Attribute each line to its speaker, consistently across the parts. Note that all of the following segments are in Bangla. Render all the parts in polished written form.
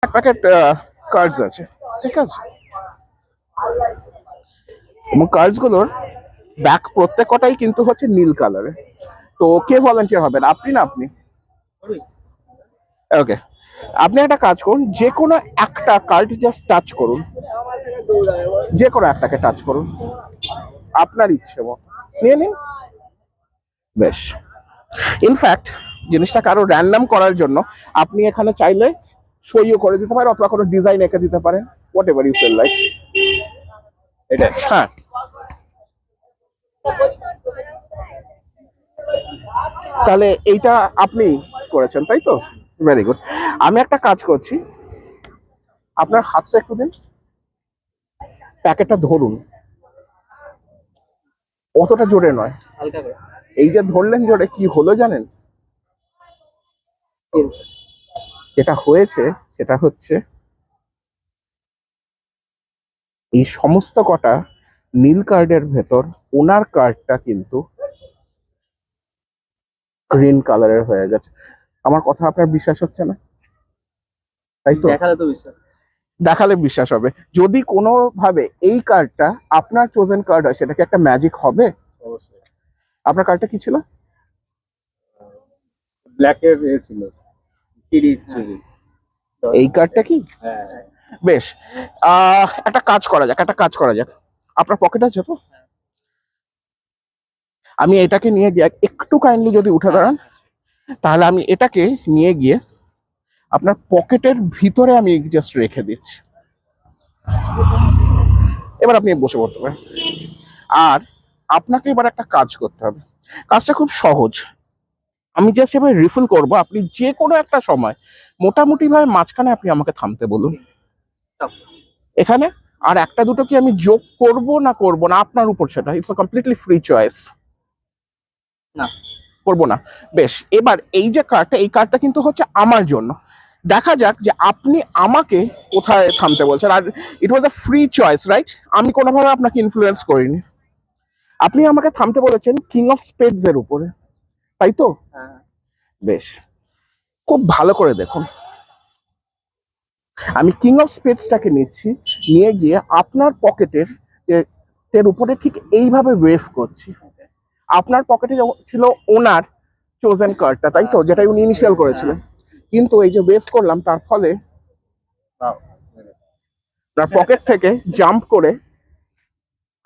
Speaker 1: এক প্যাকেট কার্ডস আছে, ঠিক আছে? এবং কার্ডস গুলোর ব্যাক প্রত্যেকটাই কিন্তু হচ্ছে নীল কালারে। তো কে ভলান্টিয়ার হবেন, আপনি না আপনি? ওকে, আপনি একটা কাজ করুন, যে কোনো একটা কার্ড জাস্ট টাচ করুন, যে কোনো একটাকে টাচ করুন আপনার ইচ্ছে মতো, নিয়ে নিন। বেশ, ইনফ্যাক্ট জিনিসটাকে আরো র্যান্ডম করার জন্য আপনি এখানে চাইলে সইও করে দিতে পারেন অথবা কোনো ডিজাইন এঁকে দিতে পারেন, whatever you feel like. এটা হ্যাঁ, তাহলে এইটা আপনি করেছেন তাই তো? Very good. আমি একটা কাজ করছি, আপনার হাতটা একটু দিন, প্যাকেটটা ধরুন, অতটা জোরে নয়,
Speaker 2: হালকা করে।
Speaker 1: এই যে ধরলেন জোরে, কি হলো জানেন? যেটা হয়েছে সেটা হচ্ছে এই সমস্ত কটা নীল কার্ডের ভেতর ওনার কার্ডটা কিন্তু গ্রিন কালারের হয়ে গেছে। আমার কথা আপনার বিশ্বাস হচ্ছে না, তাই তো?
Speaker 2: দেখালে তো বিশ্বাস,
Speaker 1: দেখালে বিশ্বাস হবে। যদি কোনো ভাবে এই কার্ডটা আপনার চোজেন কার্ড হয়, সেটা কি একটা ম্যাজিক হবে?
Speaker 2: অবশ্যই।
Speaker 1: আপনার কার্ডটা কি ছিল?
Speaker 2: ব্ল্যাক এর ছিল, চিরি চিরি।
Speaker 1: এই কার্ডটা কি?
Speaker 2: হ্যাঁ।
Speaker 1: বেশ, একটা কাজ করা যাক, আপনার পকেটে আছে তো? আমি এটাকে নিয়ে গিয়ে একটু কাইন্ডলি যদি উঠে দাঁড়ান, তাহলে আমি এটাকে নিয়ে গিয়ে আপনার পকেটের ভিতরে আমি জাস্ট রেখে দিচ্ছি। এবার আপনি বসে পড়তে পারেন। আর আপনাকে এবার একটা কাজ করতে হবে, কাজটা খুব সহজ। আমি জাস্ট এবার রিফিল করব, আপনি যে কোনো একটা সময় মোটামুটি ভাবে মাঝখানে আপনি আমাকে থামতে বলুন এখানে। আর একটা দুটো কি আমি যোগ করব না করব না, আপনার উপর সেটা, it's a completely free choice.
Speaker 2: না,
Speaker 1: করবো না। বেশ, এবার এই যে কার্ডটা, এই কার্ডটা কিন্তু হচ্ছে আমার জন্য। দেখা যাক যে আপনি আমাকে কোথায় থামতে বলছেন। আর ইট ওয়াজ আ ফ্রি চয়েস, রাইট? আমি কোনোভাবে আপনাকে ইনফ্লুয়েন্স করিনি। আপনি আমাকে থামতে বলেছেন কিং অফ স্পেডস এর উপরে, তাই তো?
Speaker 2: হ্যাঁ।
Speaker 1: বেশ, খুব ভালো করে দেখুন, আমি কিং অফ স্পেডসটাকে নিচ্ছি, নিয়ে গিয়ে আপনার পকেটের এর উপরে ঠিক এইভাবে ওয়েভ করছি। আপনার পকেটে ছিল ওনার চোজেন কার্ডটা, তাই তো, যেটা উনি ইনিশিয়াল করেছিলেন। কিন্তু এই যে ওয়েভ করলাম, তার ফলে তার পকেট থেকে জাম্প করে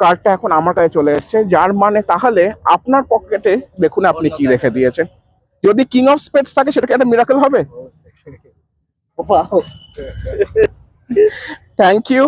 Speaker 1: কার্ডটা এখন আমার কাছে চলে এসেছে, যার মানে তাহলে আপনার পকেটে দেখুন আপনি কি রেখে দিয়েছেন। যদি কিং অফ স্পেডস থাকে, সেটা কি একটা মিরাকেল হবে? Thank you.